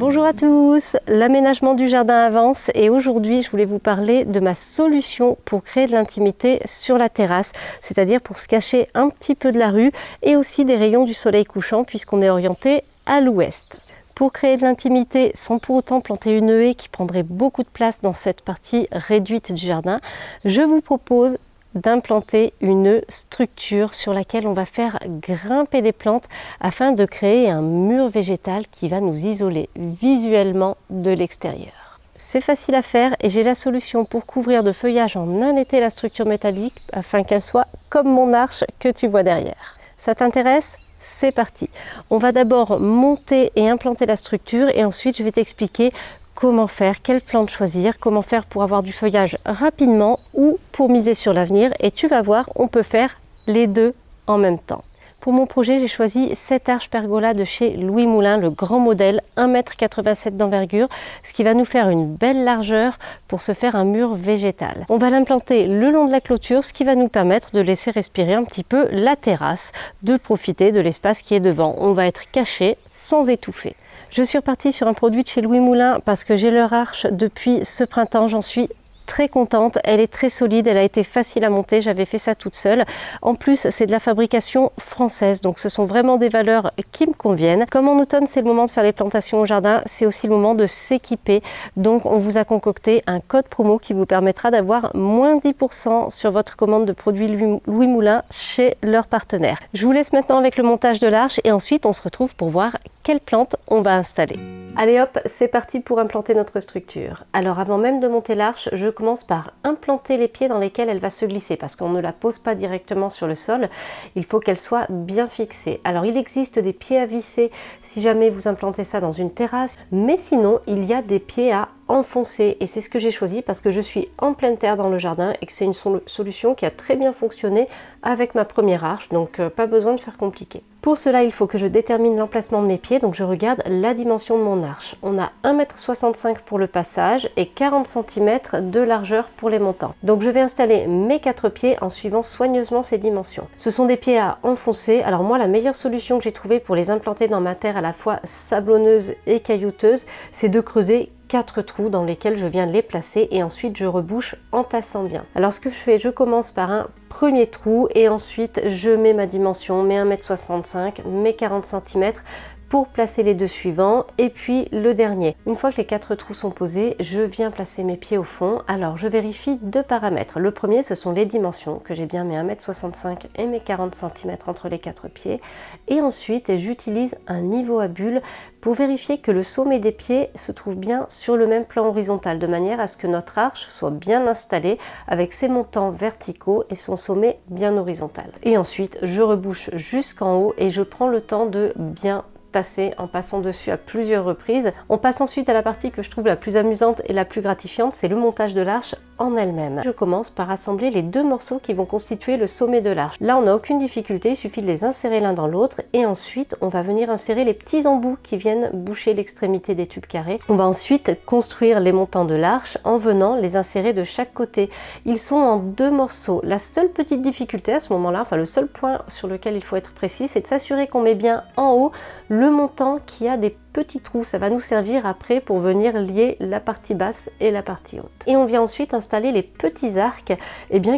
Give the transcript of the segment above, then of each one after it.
Bonjour à tous, l'aménagement du jardin avance et aujourd'hui je voulais vous parler de ma solution pour créer de l'intimité sur la terrasse, c'est-à-dire pour se cacher un petit peu de la rue et aussi des rayons du soleil couchant puisqu'on est orienté à l'ouest. Pour créer de l'intimité sans pour autant planter une haie qui prendrait beaucoup de place dans cette partie réduite du jardin, je vous propose d'implanter une structure sur laquelle on va faire grimper des plantes afin de créer un mur végétal qui va nous isoler visuellement de l'extérieur. C'est facile à faire et j'ai la solution pour couvrir de feuillage en un été la structure métallique afin qu'elle soit comme mon arche que tu vois derrière. Ça t'intéresse ? C'est parti. On va d'abord monter et implanter la structure et ensuite je vais t'expliquer comment faire, quelle plante choisir, comment faire pour avoir du feuillage rapidement ou pour miser sur l'avenir. Et tu vas voir, on peut faire les deux en même temps. Pour mon projet, j'ai choisi cette arche pergola de chez Louis Moulin, le grand modèle, 1,87 m d'envergure, ce qui va nous faire une belle largeur pour se faire un mur végétal. On va l'implanter le long de la clôture, ce qui va nous permettre de laisser respirer un petit peu la terrasse, de profiter de l'espace qui est devant. On va être caché sans étouffer. Je suis repartie sur un produit de chez Louis Moulin parce que j'ai leur arche depuis ce printemps, j'en suis très contente, elle est très solide, elle a été facile à monter, j'avais fait ça toute seule. En plus, c'est de la fabrication française, donc ce sont vraiment des valeurs qui me conviennent. Comme en automne, c'est le moment de faire les plantations au jardin, c'est aussi le moment de s'équiper. Donc on vous a concocté un code promo qui vous permettra d'avoir moins 10% sur votre commande de produits Louis Moulin chez leurs partenaires. Je vous laisse maintenant avec le montage de l'arche et ensuite on se retrouve pour voir quelles plantes on va installer. Allez hop, c'est parti pour implanter notre structure. Alors avant même de monter l'arche, je commence par implanter les pieds dans lesquels elle va se glisser parce qu'on ne la pose pas directement sur le sol, il faut qu'elle soit bien fixée. Alors il existe des pieds à visser si jamais vous implantez ça dans une terrasse, mais sinon il y a des pieds à enfoncer et c'est ce que j'ai choisi parce que je suis en pleine terre dans le jardin et que c'est une solution qui a très bien fonctionné avec ma première arche, donc pas besoin de faire compliqué. Pour cela, il faut que je détermine l'emplacement de mes pieds, donc je regarde la dimension de mon arche. On a 1,65 m pour le passage et 40 cm de largeur pour les montants. Donc je vais installer mes 4 pieds en suivant soigneusement ces dimensions. Ce sont des pieds à enfoncer. Alors moi, la meilleure solution que j'ai trouvée pour les implanter dans ma terre à la fois sablonneuse et caillouteuse, c'est de creuser 4 trous dans lesquels je viens les placer et ensuite je rebouche en tassant bien. Alors ce que je fais, je commence par un premier trou et ensuite je mets ma dimension, mes 1,65 m, mes 40 cm pour placer les deux suivants et puis le dernier. Une fois que les 4 trous sont posés, je viens placer mes pieds au fond. Alors je vérifie 2 paramètres. Le premier, ce sont les dimensions, que j'ai bien mes 1,65 m et mes 40 cm entre les 4 pieds. Et ensuite, j'utilise un niveau à bulle pour vérifier que le sommet des pieds se trouve bien sur le même plan horizontal, de manière à ce que notre arche soit bien installée avec ses montants verticaux et son sommet bien horizontal. Et ensuite, je rebouche jusqu'en haut et je prends le temps de bien tasser en passant dessus à plusieurs reprises. On passe ensuite à la partie que je trouve la plus amusante et la plus gratifiante, c'est le montage de l'arche en elle-même. Je commence par assembler les 2 morceaux qui vont constituer le sommet de l'arche. Là, on n'a aucune difficulté, il suffit de les insérer l'un dans l'autre et ensuite, on va venir insérer les petits embouts qui viennent boucher l'extrémité des tubes carrés. On va ensuite construire les montants de l'arche en venant les insérer de chaque côté. Ils sont en 2 morceaux. La seule petite difficulté à ce moment-là, enfin le seul point sur lequel il faut être précis, c'est de s'assurer qu'on met bien en haut le montant qui a des petits trous. Ça va nous servir après pour venir lier la partie basse et la partie haute. Et on vient ensuite installer les petits arcs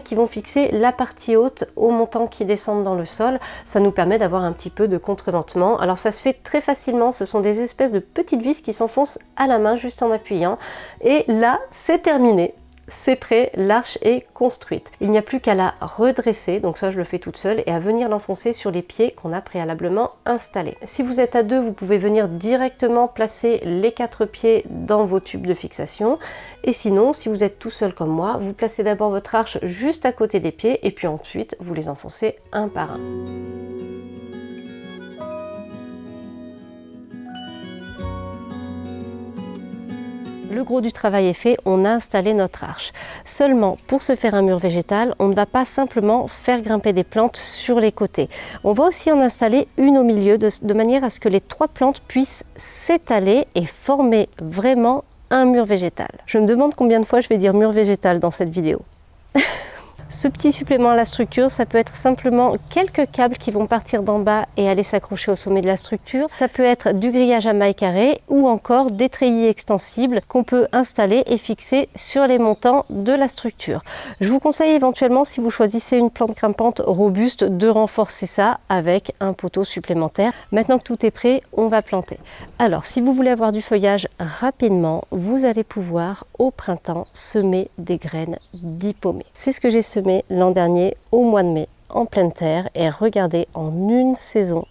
qui vont fixer la partie haute au montant qui descendent dans le sol. Ça nous permet d'avoir un petit peu de contreventement. Alors ça se fait très facilement, ce sont des espèces de petites vis qui s'enfoncent à la main juste en appuyant. Et là, c'est terminé. C'est prêt, l'arche est construite. Il n'y a plus qu'à la redresser, donc ça je le fais toute seule, et à venir l'enfoncer sur les pieds qu'on a préalablement installés. Si vous êtes à 2, vous pouvez venir directement placer les 4 pieds dans vos tubes de fixation. Et sinon, si vous êtes tout seul comme moi, vous placez d'abord votre arche juste à côté des pieds et puis ensuite vous les enfoncez un par un. Le gros du travail est fait, on a installé notre arche. Seulement, pour se faire un mur végétal, on ne va pas simplement faire grimper des plantes sur les côtés. On va aussi en installer une au milieu, de manière à ce que les 3 plantes puissent s'étaler et former vraiment un mur végétal. Je me demande combien de fois je vais dire mur végétal dans cette vidéo. Ce petit supplément à la structure, ça peut être simplement quelques câbles qui vont partir d'en bas et aller s'accrocher au sommet de la structure. Ça peut être du grillage à mailles carrées ou encore des treillis extensibles qu'on peut installer et fixer sur les montants de la structure. Je vous conseille éventuellement, si vous choisissez une plante grimpante robuste, de renforcer ça avec un poteau supplémentaire. Maintenant que tout est prêt, on va planter. Alors, si vous voulez avoir du feuillage rapidement, vous allez pouvoir au printemps semer des graines d'hypomée. C'est ce que j'ai semé l'an dernier au mois de mai en pleine terre et regardez, en une saison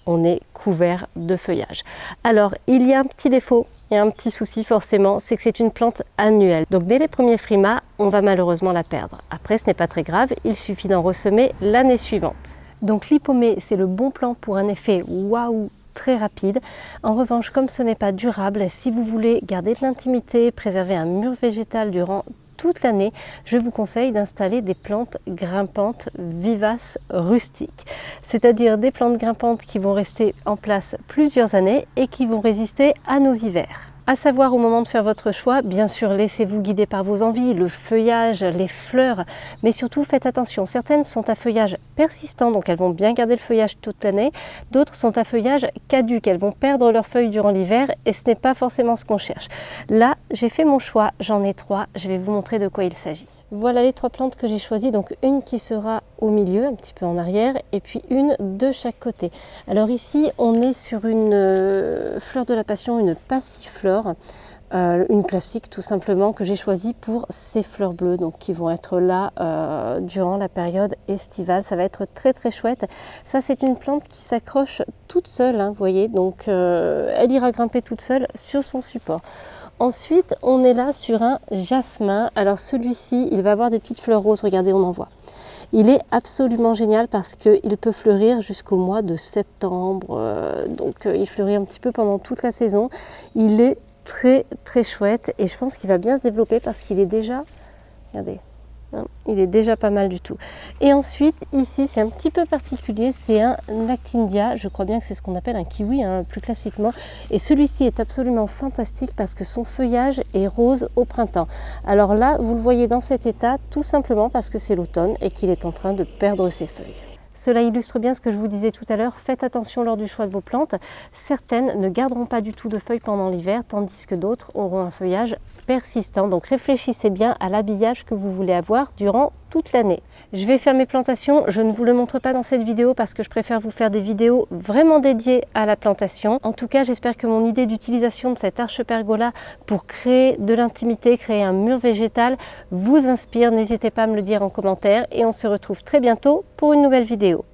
on est couvert de feuillage. Alors il y a un petit défaut, il y a un petit souci forcément, c'est que c'est une plante annuelle. Donc dès les premiers frimas, on va malheureusement la perdre. Après ce n'est pas très grave, il suffit d'en ressemer l'année suivante. Donc l'hypomée, c'est le bon plan pour un effet waouh très rapide. En revanche, comme ce n'est pas durable, si vous voulez garder de l'intimité, préserver un mur végétal durant toute l'année, je vous conseille d'installer des plantes grimpantes vivaces rustiques, c'est-à-dire des plantes grimpantes qui vont rester en place plusieurs années et qui vont résister à nos hivers. À savoir, au moment de faire votre choix, bien sûr, laissez-vous guider par vos envies, le feuillage, les fleurs, mais surtout faites attention. Certaines sont à feuillage persistant, donc elles vont bien garder le feuillage toute l'année. D'autres sont à feuillage caduc, elles vont perdre leurs feuilles durant l'hiver et ce n'est pas forcément ce qu'on cherche. Là, j'ai fait mon choix, j'en ai 3, je vais vous montrer de quoi il s'agit. Voilà les 3 plantes que j'ai choisies, donc une qui sera au milieu, un petit peu en arrière, et puis une de chaque côté. Alors ici, on est sur une fleur de la passion, une passiflore, une classique tout simplement, que j'ai choisie pour ces fleurs bleues, donc qui vont être là durant la période estivale. Ça va être très très chouette. Ça, c'est une plante qui s'accroche toute seule, hein, vous voyez, donc elle ira grimper toute seule sur son support. Ensuite, on est là sur un jasmin. Alors celui-ci, il va avoir des petites fleurs roses, regardez, on en voit. Il est absolument génial parce qu'il peut fleurir jusqu'au mois de septembre. Donc il fleurit un petit peu pendant toute la saison. Il est très très chouette et je pense qu'il va bien se développer parce qu'il est déjà, regardez, il est déjà pas mal du tout. Et ensuite ici c'est un petit peu particulier, c'est un Actinidea, je crois bien que c'est ce qu'on appelle un kiwi, hein, plus classiquement, et celui-ci est absolument fantastique parce que son feuillage est rose au printemps. Alors là vous le voyez dans cet état tout simplement parce que c'est l'automne et qu'il est en train de perdre ses feuilles. Cela illustre bien ce que je vous disais tout à l'heure, faites attention lors du choix de vos plantes. Certaines ne garderont pas du tout de feuilles pendant l'hiver, tandis que d'autres auront un feuillage persistant. Donc réfléchissez bien à l'habillage que vous voulez avoir durant toute l'année. Je vais faire mes plantations, je ne vous le montre pas dans cette vidéo parce que je préfère vous faire des vidéos vraiment dédiées à la plantation. En tout cas, j'espère que mon idée d'utilisation de cette arche-pergola pour créer de l'intimité, créer un mur végétal vous inspire. N'hésitez pas à me le dire en commentaire et on se retrouve très bientôt pour une nouvelle vidéo.